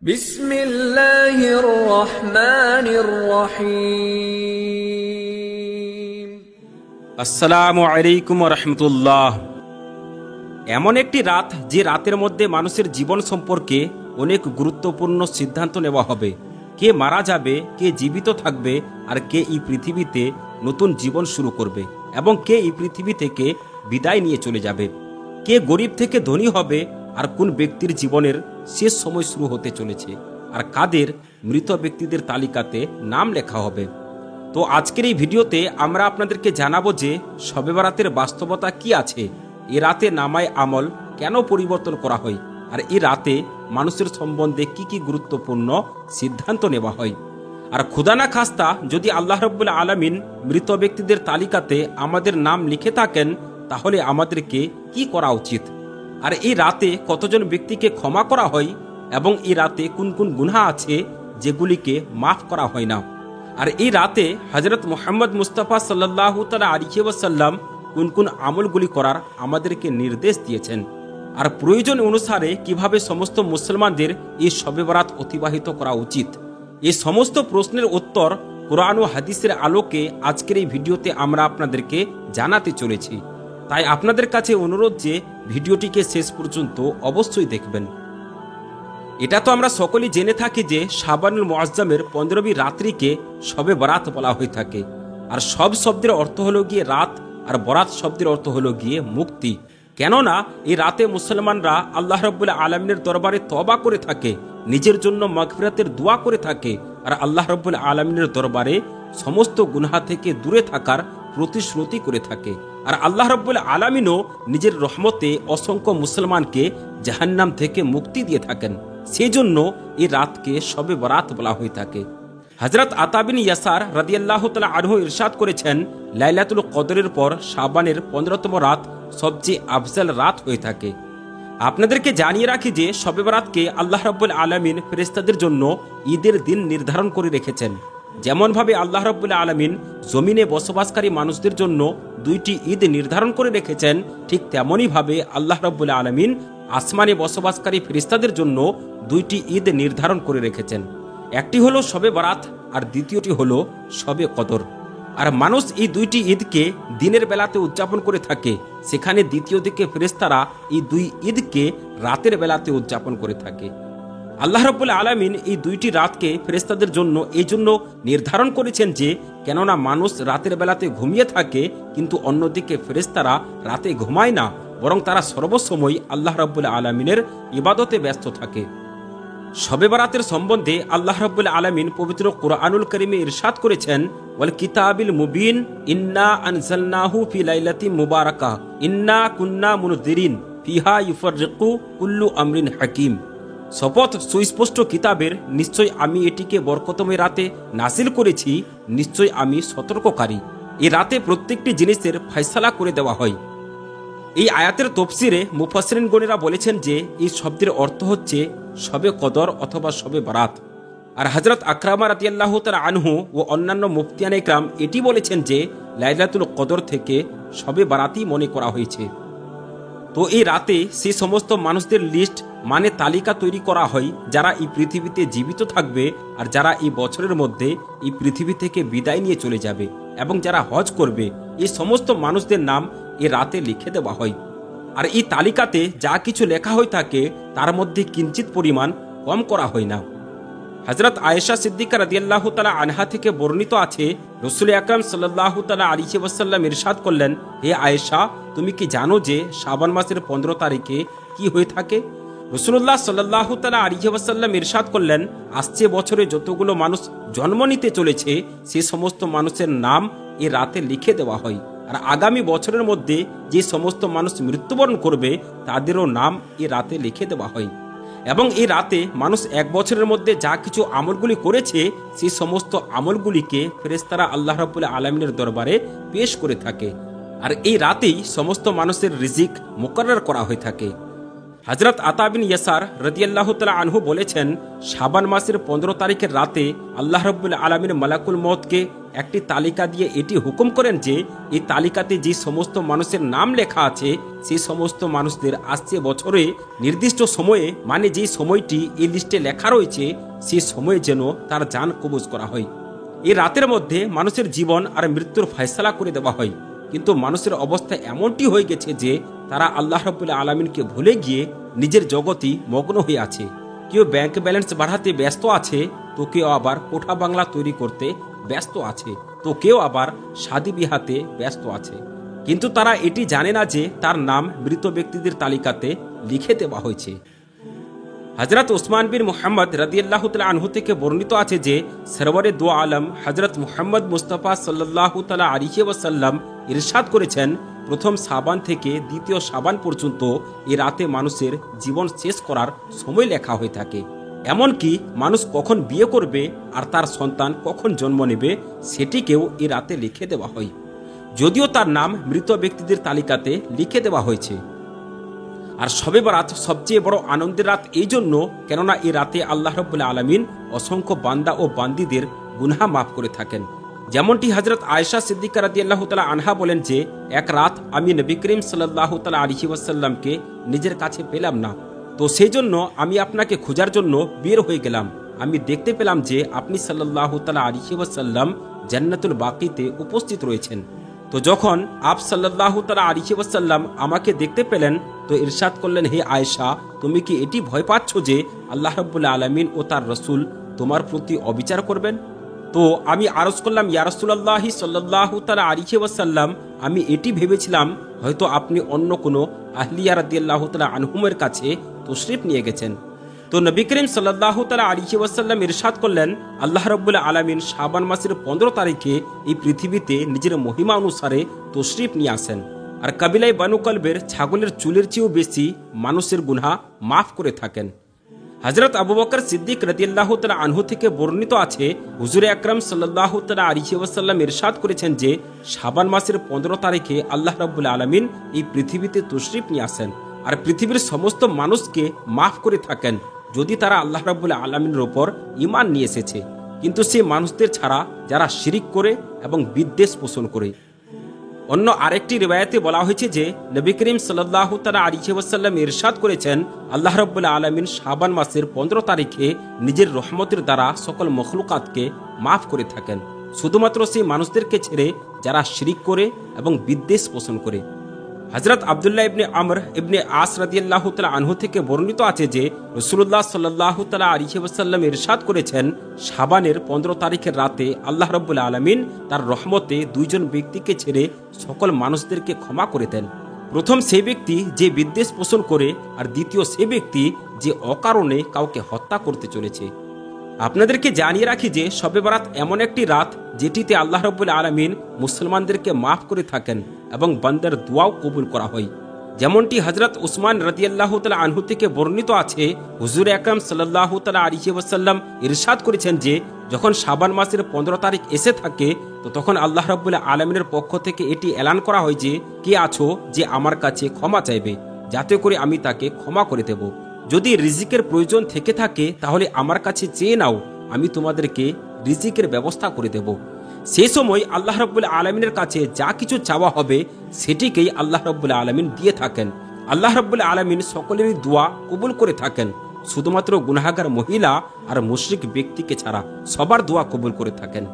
বিসমিল্লাহির রহমানির রহিম। আসসালামু আলাইকুম রহমতুল্লাহ। এমন একটি রাত যে রাতের মধ্যে মানুষের জীবন সম্পর্কে অনেক গুরুত্বপূর্ণ সিদ্ধান্ত নেওয়া হবে। কে মারা যাবে, কে জীবিত থাকবে, আর কে এই পৃথিবীতে নতুন জীবন শুরু করবে এবং কে এই পৃথিবী থেকে বিদায় নিয়ে চলে যাবে। কে গরিব থেকে ধনী হবে, আর কোন ব্যক্তির জীবনের শেষ সময় শুরু হতে চলেছে, আর কাদের মৃত ব্যক্তিদের তালিকাতে নাম লেখা হবে। তো আজকের এই ভিডিওতে আমরা আপনাদেরকে জানাবো যে শবে বরাতের বাস্তবতা কি আছে, এ রাতে নামায় আমল কেন পরিবর্তন করা হয়, আর এই রাতে মানুষের সম্বন্ধে কি কি গুরুত্বপূর্ণ সিদ্ধান্ত নেওয়া হয়। আর খুদা না খাস্তা যদি আল্লাহ রাব্বুল আলামিন মৃত ব্যক্তিদের তালিকাতে আমাদের নাম লিখে থাকেন, তাহলে আমাদেরকে কি করা উচিত, আর এই রাতে কতজন ব্যক্তিকে ক্ষমা করা হয়, এবং এই রাতে কোন কোন গুনাহ আছে যেগুলিকে মাফ করা হয় না। আর এই রাতে হযরত মুহাম্মদ মুস্তাফা সাল্লাল্লাহু তাআলা আলাইহি ওয়াসাল্লাম কোন কোন আমলগুলি করার আমাদেরকে নির্দেশ দিয়েছেন, আর প্রয়োজন অনুসারে কিভাবে সমস্ত মুসলমানদের এই শবে বরাত অতিবাহিত করা উচিত। এই সমস্ত প্রশ্নের উত্তর কোরআন ও হাদিসের আলোকে আজকের এই ভিডিওতে আমরা আপনাদেরকে জানাতে চলেছি। তাই আপনাদের কাছে অনুরোধ যে ভিডিওটিকে শেষ পর্যন্ত অবশ্যই দেখবেন। এটা তো আমরা সকলেই জেনে থাকি যে শাবানুল মুআজ্জামের 15वी রাত্রিকে শবে বরাত বলা হয়ে থাকে। আর সব শব্দের অর্থ হলো গিয়ে রাত, আর বরাত শব্দের অর্থ হলো গিয়ে মুক্তি। কেননা এই রাতে মুসলমানরা আল্লাহ রাব্বুল আলামিনের দরবারে তওবা করে থাকে, নিজের জন্য মাগফিরাতের দোয়া করে থাকে, আর আল্লাহ রাব্বুল আলামিনের দরবারে সমস্ত গুনাহ থেকে দূরে থাকার প্রতিশ্রুতি করে থাকে। আর আল্লাহ রাব্বুল আলামিনও নিজের রহমতে অসংখ্য মুসলমানকে জাহান্নাম থেকে মুক্তি দিয়ে থাকেন। সেই জন্য এই রাতকে শবে বরাত বলা হয়ে থাকে। হযরত আতা বিন ইয়াসার রাদিয়াল্লাহু তাআলা আনহু ইরশাদ করেছেন, লাইলাতুল কদরের পর শাবানের 15তম রাত সবচেয়ে আফজাল রাত হয়ে থাকে। আপনাদেরকে জানিয়ে রাখি যে শবে বরাতকে আল্লাহ রাব্বুল আলামিন ফেরেশতাদের জন্য ঈদের দিন নির্ধারণ করে রেখেছেন। যেমনভাবে আল্লাহ রাব্বুল আলামিন জমিনে বসবাসকারী মানুষদের জন্য 2টি ঈদ নির্ধারণ করে রেখেছেন, ঠিক তেমনই ভাবে আল্লাহ রাব্বুল আলামিন আসমানে বসবাসকারী ফেরেশতাদের জন্য 2টি ঈদ নির্ধারণ করে রেখেছেন। একটি হলো শবে বরাত, আর দ্বিতীয়টি হলো শবে কদর। আর মানুষ এই 2টি ঈদকে দিনের বেলাতে উদযাপন করে থাকে, সেখানে দ্বিতীয় দিকে ফেরেশতারা এই 2 ঈদকে রাতের বেলাতে উদযাপন করে থাকে। আল্লাহ রাব্বুল আলামিন এই 2টি রাতকে ফেরেশতাদের জন্য এই জন্য নির্ধারণ করেছেন যে কেননা মানুষ রাতের বেলাতে ঘুমিয়ে থাকে, কিন্তু অন্যদিকে ফেরেশতারা রাতে ঘুমায় না, বরং তারা সর্বসময় আল্লাহ রাব্বুল আলামিনের ইবাদতে ব্যস্ত থাকে। শবে বরাতের সম্বন্ধে আল্লাহ রাব্বুল আলামিন পবিত্র কুরআনুল কারীমে ইরশাদ করেছেন, ওয়াল কিতাবিল মুবিন ইন্না আনজালনাহু ফি লাইলাতিন মুবারাকাহ ইন্না কুন্না মুনজিরিন ফিহা ইউফাররিকু কুল্লু আমরিন হাকিম। শপথ সুস্পষ্ট কিতাবের, নিশ্চয় আমি এটিকে বরকতময় রাতে নাজিল করেছি, নিশ্চয় আমি সতর্ককারী। এই রাতে প্রত্যেকটি জিনিসের ফয়সালা করে দেওয়া হয়। এই আয়াতের তফসিরে মুফাসসিরিনগণেরা বলেছেন যে এই শব্দের অর্থ হচ্ছে শবে কদর অথবা শবে বরাত। আর হযরত আকরামা রাদিয়াল্লাহু তাআলা আনহু ও অন্যান্য মুফতিয়ানে ইকরাম এটি বলেছেন যে লাইলাতুল কদর থেকে শবে বরাতই মনে করা হয়েছে। তো এই রাতে সেই সমস্ত মানুষদের লিস্ট মানে তালিকা তৈরি করা হয় যারা এই পৃথিবীতে জীবিত থাকবে, আর যারা এই বছরের মধ্যে এই পৃথিবী থেকে বিদায় নিয়ে চলে যাবে, এবং যারা হজ করবে, এই সমস্ত মানুষদের নাম এ রাতে লিখে দেওয়া হয়। আর এই তালিকাতে যা কিছু লেখা হয়ে থাকে তার মধ্যে কিঞ্চিত পরিমাণ কম করা হয় না। হযরত আয়েশা সিদ্দিকা রাদিয়াল্লাহু তাআলা আনহা থেকে বর্ণিত আছে, রাসূল আকরাম সাল্লাল্লাহু তাআলা আলাইহি ওয়াসাল্লাম ইরশাদ করলেন, হে আয়েশা, তুমি কি জানো যে শাবান মাসের 15 তারিখে কি হয়ে থাকে? রাসূলুল্লাহ সাল্লাল্লাহু তাআলা আলাইহি ওয়াসাল্লাম ইরশাদ করলেন, আসছে বছরে যতগুলো মানুষ জন্ম নিতে চলেছে সে সমস্ত মানুষের নাম এই রাতে লিখে দেওয়া হয়, আর আগামী বছরের মধ্যে যে সমস্ত মানুষ মৃত্যুবরণ করবে তাদেরও নাম এই রাতে লিখে দেওয়া হয়। এবং এই রাতে মানুষ এক বছরের মধ্যে যা কিছু আমলগুলি করেছে সেই সমস্ত আমলগুলিকে ফেরেশতারা আল্লাহ রাব্বুল আলামিনের দরবারে পেশ করে থাকে। আর এই রাতেই সমস্ত মানুষের রিজিক মুকরর করা হয়ে থাকে। হযরত আতা বিন ইয়াসার রাদিয়াল্লাহু তাআলা আনহু বলেছেন, শাবান মাসের 15 তারিখের রাতে আল্লাহ রাব্বুল আলামিন মালাকুল মউতকে একটি তালিকা দিয়ে এটি হুকুম করেন যে এই তালিকাতে যে সমস্ত মানুষের নাম লেখা আছে সেই সমস্ত মানুষদের আসছে বছরে নির্দিষ্ট সময়ে, মানে যে সময়টি এই লিস্টে লেখা রয়েছে সেই সময়ে যেন তার জান কবজ করা হয়। এই রাতের মধ্যে মানুষের জীবন আর মৃত্যুর ফয়সালা করে দেওয়া হয়। কিন্তু মানুষের অবস্থা এমনটি হয়ে গেছে যে তারা আল্লাহ রাব্বুল আলামিনকে ভুলে গিয়ে নিজের জগতেই মগ্ন হয়ে আছে। কেউ ব্যাংক ব্যালেন্স বাড়াতে ব্যস্ত আছে, তো কেউ আবার কোঠা বাংলা তৈরি করতে ব্যস্ত আছে, তো কেউ আবার শাদী বিহাতে ব্যস্ত আছে। কিন্তু তারা এটি জানে না যে তার নাম মৃত ব্যক্তিদের তালিকাতে লিখে দেওয়া হয়েছে। হযরত উসমান বিন মুহাম্মদ রাদিয়াল্লাহু তাআলা আনহু থেকে বর্ণিত আছে যে সরওয়ারে দু আলম হযরত মুহাম্মদ মুস্তাফা সাল্লাল্লাহু তাআলা আলাইহি ওয়াসাল্লাম ইরশাদ করেছেন, প্রথম শাবান থেকে দ্বিতীয় শাবান পর্যন্ত এই রাতে মানুষের জীবন শেষ করার সময় লেখা হয়ে থাকে। এমনকি মানুষ কখন বিয়ে করবে আর তার সন্তান কখন জন্ম নেবে সেটিকেও এই রাতে লিখে দেওয়া হয়, যদিও তার নাম মৃত ব্যক্তিদের তালিকাতে লিখে দেওয়া হয়েছে। আর শবে বরাত সবচেয়ে বড় আনন্দের রাত এই জন্য কেননা এই রাতে আল্লাহ রাব্বুল আলামিন অসংখ্য বান্দা ও বান্দীদের গুনাহ মাফ করে থাকেন। যেমনটি হযরত আয়েশা সিদ্দিকা রাদিয়াল্লাহু তাআলা আনহা বলেন যে এক রাত আমি নবী করিম সাল্লাল্লাহু তাআলা আলাইহি ওয়াসাল্লামকে নিজের কাছে পেলাম না, তো সেই জন্য আমি আপনাকে খোঁজার জন্য বের হয়ে গেলাম। আমি দেখতে পেলাম যে আপনি সাল্লাল্লাহু তাআলা আলাইহি ওয়াসাল্লাম জান্নাতুল বাকিতে উপস্থিত রয়েছেন। তো যখন আপ সাল্লাল্লাহু তাআলা আলাইহি ওয়াসাল্লাম আমাকে দেখতে পেলেন তো ইরশাদ করলেন, হে আয়েশা, তুমি কি এটি ভয় পাচ্ছ যে আল্লাহ রাব্বুল আলামিন ও তার রাসূল তোমার প্রতি অবিচার করবেন? তো আমি আরজ করলাম, ইয়া রাসূলুল্লাহ সাল্লাল্লাহু তাআলা আলাইহি ওয়াসাল্লাম, আমি এটি ভেবেছিলাম হয়তো আপনি অন্য কোনো আহলিয়া রাদিয়াল্লাহু তাআলা আনহুমের কাছে তশরিফ নিয়ে গেছেন। তো নবী করিম সাল্লাল্লাহু তাআলা আলাইহি ওয়াসাল্লাম ইরশাদ করলেন, আল্লাহ রাব্বুল আলামিন শাবান মাসের 15 তারিখে এই পৃথিবীতে নিজের মহিমা অনুসারে তশরিফ নিয়ে আসেন আর কাবিলায় বানু কলবের ছাগলের চুলের চেয়েও বেশি মানুষের গুনাহ মাফ করে থাকেন। হযরত আবু বকর সিদ্দিক রাদিয়াল্লাহু তাআলা আনহু থেকে বর্ণিত আছে, হুজুরে আকরাম সাল্লাল্লাহু তাআলা আলাইহি ওয়াসাল্লাম ইরশাদ করেছেন যে শাবান মাসের 15 তারিখে আল্লাহ রাব্বুল আলামিন এই পৃথিবীতে তশরিফ নিয়ে আসেন আর পৃথিবীর সমস্ত মানুষকে মাফ করে থাকেন যদি তারা আল্লাহ রাব্বুল আলামিনের উপর ঈমান নিয়ে এসেছে, কিন্তু সেই মানুষদের ছাড়া যারা শিরিক করে এবং বিদ্বেষ পোষণ করে। অন্য আরেকটি রিওয়ায়াতে বলা হয়েছে যে নবী করিম সাল্লাল্লাহু তাআলা আলাইহি ওয়াসাল্লাম ইরশাদ করেছেন, আল্লাহ রাব্বুল আলামিন শাবান মাসের 15 তারিখে নিজের রহমতের দ্বারা সকল মখলুকাতকে মাফ করে থাকেন, শুধুমাত্র সেই মানুষদেরকে ছেড়ে যারা শিরিক করে এবং বিদ্বেষ পোষণ করে। হযরত আব্দুল্লাহ ইবনে আমর ইবনে আস রাদিয়াল্লাহু তাআলা আনহু থেকে বর্ণিত আছে যে রাসূলুল্লাহ সাল্লাল্লাহু তাআলা আলাইহি ওয়াসাল্লাম ইরশাদ করেছেন, শাবানের 15 তারিখের রাতে আল্লাহ রাব্বুল আলামিন তার রহমতে দুইজন ব্যক্তিকে ছেড়ে সকল মানুষদেরকে ক্ষমা করে দেন। প্রথম সেই ব্যক্তি যে বিদ্বেষ পোষণ করে আর দ্বিতীয় সেই ব্যক্তি যে অকারণে কাউকে হত্যা করতে চলেছে। আপনাদেরকে জানিয়ে রাখি যে শবে বরাত এমন একটি রাত যেটিতে আল্লাহ রাব্বুল আলামিন মুসলমানদেরকে মাফ করে থাকেন এবং বান্দার দোয়াও কবুল করা হয়। যেমনটি হযরত উসমান রাদিয়াল্লাহু তাআলা আনহু থেকে বর্ণিত আছে, হুজুর আকরাম সাল্লাল্লাহু তাআলা আলাইহি ওয়াসাল্লাম ইরশাদ করেছেন যে যখন শাবান মাসের 15 তারিখ এসে থাকে তো তখন আল্লাহ রাব্বুল আলামিনের পক্ষ থেকে এটি এলান করা হয় যে কে আছো যে আমার কাছে ক্ষমা চাইবে, যাতে করে আমি তাকে ক্ষমা করে দেব। যদি রিজিকের প্রয়োজন থেকে থাকে তাহলে আমার কাছে চেয়ে নাও, আমি তোমাদেরকে রিজিকের ব্যবস্থা করে দেব। সেই সময় আল্লাহ রাব্বুল আলামিনের কাছে যা কিছু চাওয়া হবে সেটিকেই আল্লাহ রাব্বুল আলামিন দিয়ে থাকেন। আল্লাহ রাব্বুল আলামিন সকলেরই দোয়া কবুল করে থাকেন, শুধুমাত্র গুনাহগার মহিলা আর মুশরিক ব্যক্তিকে ছাড়া সবার দোয়া কবুল করে থাকেন।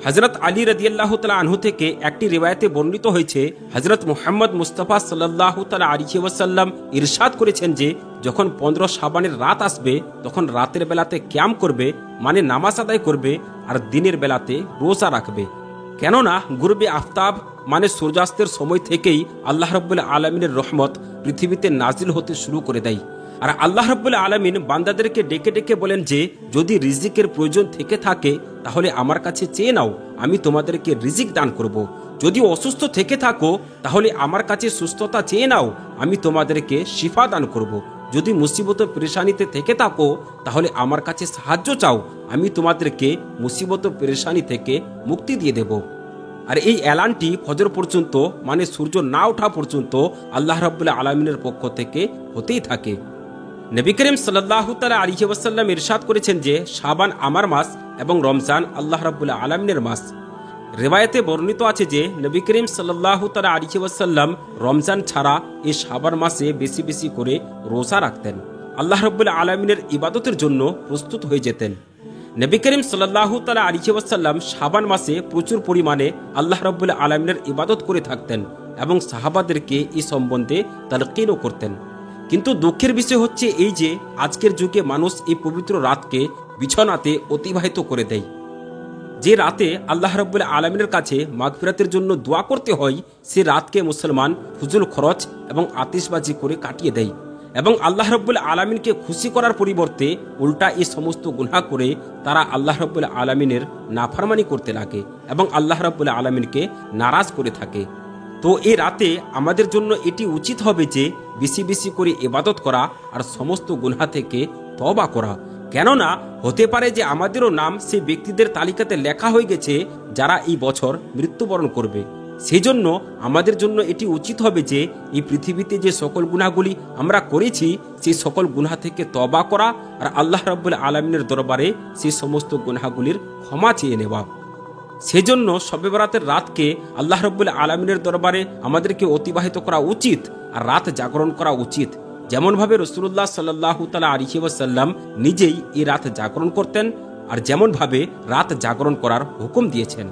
হযরত আলী রাদিয়াল্লাহু তাআলা আনহু থেকে একটি রিওয়ায়াতে বর্ণিত হয়েছে, হযরত মুহাম্মদ মুস্তাফা সাল্লাল্লাহু তাআলা আলাইহি ওয়াসাল্লাম ইরশাদ করেছেন যে যখন 15 শাবানের রাত আসবে তখন রাতের বেলাতে কিয়াম করবে, মানে নামাজ আদায় করবে, আর দিনের বেলাতে রোজা রাখবে। কেননা গুরবে আফতাব মানে সূর্যাস্তের সময় থেকেই আল্লাহ রাব্বুল আলামিনের রহমত পৃথিবীতে নাজিল হতে শুরু করে দেয়। আর আল্লাহ রাব্বুল আলামিন বান্দাদেরকে ডেকে ডেকে বলেন যে যদি রিজিকের প্রয়োজন থেকে থাকে তাহলে আমার কাছে চেয়ে নাও, আমি তোমাদেরকে রিজিক দান করব। যদি অসুস্থ থেকে থাকো তাহলে আমার কাছে সুস্থতা চেয়ে নাও, আমি তোমাদেরকে শিফা দান করব। যদি মুসিবত পেরেশানিতে থেকে থাকো তাহলে আমার কাছে সাহায্য চাও, আমি তোমাদেরকে মুসিবত পেরেশানি থেকে মুক্তি দিয়ে দেব। আর এই এলানটি ফজর পর্যন্ত মানে সূর্য না ওঠা পর্যন্ত আল্লাহ রাব্বুল আলামিনের পক্ষ থেকে হতেই থাকে। নবী করিম সাল্লাল্লাহু তাআলা আলাইহি ওয়াসাল্লাম ইরশাদ করেছেন যে শাবান আমার মাস এবং রমজান আল্লাহ রাব্বুল আলামিনের মাস। রিওয়ায়াতে বর্ণিত আছে যে নবী করিম সাল্লাল্লাহু তাআলা আলাইহি ওয়াসাল্লাম রমজান ছাড়া এই শাবান মাসে বেশি বেশি করে রোজা রাখতেন, আল্লাহ রাব্বুল আলামিনের ইবাদতের জন্য প্রস্তুত হয়ে যেতেন। নবী করিম সাল্লাল্লাহু তাআলা আলাইহি ওয়াসাল্লাম শাবান মাসে প্রচুর পরিমাণে আল্লাহ রাব্বুল আলামিনের ইবাদত করে থাকতেন এবং সাহাবাদেরকে এই সম্বন্ধে তালকিনও করতেন। কিন্তু দুঃখের বিষয় হচ্ছে এই যে আজকের যুগে মানুষ এই পবিত্র রাতকে বিছানাতে অতিবাহিত করে দেয়। যে রাতে আল্লাহ রাব্বুল আলামিনের কাছে মাগফিরাতের জন্য দোয়া করতে হয়, সে রাতকে মুসলমান ফুজুল খরচ এবং আতিশবাজি করে কাটিয়ে দেয় এবং আল্লাহ রাব্বুল আলামিনকে খুশি করার পরিবর্তে উল্টা এই সমস্ত গুনাহ করে তারা আল্লাহ রাব্বুল আলামিনের নাফরমানি করতে লাগে এবং আল্লাহ রাব্বুল আলামিনকে নারাজ করে থাকে। তো এই রাতে আমাদের জন্য এটি উচিত হবে যে বেশি বেশি করে ইবাদত করা আর সমস্ত গুনাহ থেকে তওবা করা, কেননা হতে পারে যে আমাদেরও নাম সেই ব্যক্তিদের তালিকাতে লেখা হয়ে গেছে যারা এই বছর মৃত্যুবরণ করবে। সেই জন্য আমাদের জন্য এটি উচিত হবে যে এই পৃথিবীতে যে সকল গুনাহগুলি আমরা করেছি সেই সকল গুনাহ থেকে তওবা করা আর আল্লাহ রাব্বুল আলামিনের দরবারে সেই সমস্ত গুনাহগুলির ক্ষমা চেয়ে নেওয়া। সেজন্য শবে বরাতের রাতকে আল্লাহ রাব্বুল আলামিনের দরবারে আমাদেরকে অতিবাহিত করা উচিত আর রাত জাগরণ করা উচিত, যেমনভাবে রাসূলুল্লাহ সাল্লাল্লাহু তাআলা আলাইহি ওয়াসাল্লাম নিজেই এই রাত জাগরণ করতেন আর যেমনভাবে রাত জাগরণ করার হুকুম দিয়েছেন।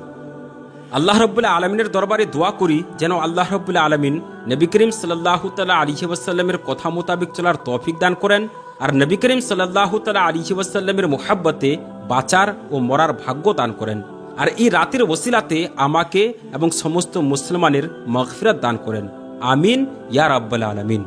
আল্লাহ রাব্বুল আলামিনের দরবারে দোয়া করি যেন আল্লাহ রাব্বুল আলামিন নবী করিম সাল্লাল্লাহু তাআলা আলাইহি ওয়াসাল্লামের কথা মোতাবেক চলার তৌফিক দান করেন আর নবী করিম সাল্লাল্লাহু তাআলা আলাইহি ওয়াসাল্লামের মুহাব্বতে বাঁচার ও মরার ভাগ্য দান করেন আর এই রাতের ওসিলাতে আমাকে এবং সমস্ত মুসলমানের মাগফিরাত দান করেন। আমিন ইয়া রাব্বাল আলামিন।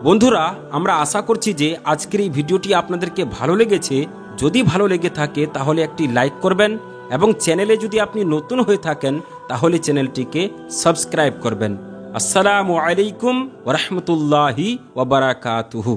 বন্ধুরা, আমরা আশা করছি যে আজকের এই ভিডিওটি আপনাদেরকে ভালো লেগেছে। যদি ভালো লেগে থাকে তাহলে একটি লাইক করবেন এবং চ্যানেলে যদি আপনি নতুন হয়ে থাকেন তাহলে চ্যানেলটিকে সাবস্ক্রাইব করবেন। আসসালামু আলাইকুম ওয়া রাহমাতুল্লাহি ওয়া বারাকাতুহু।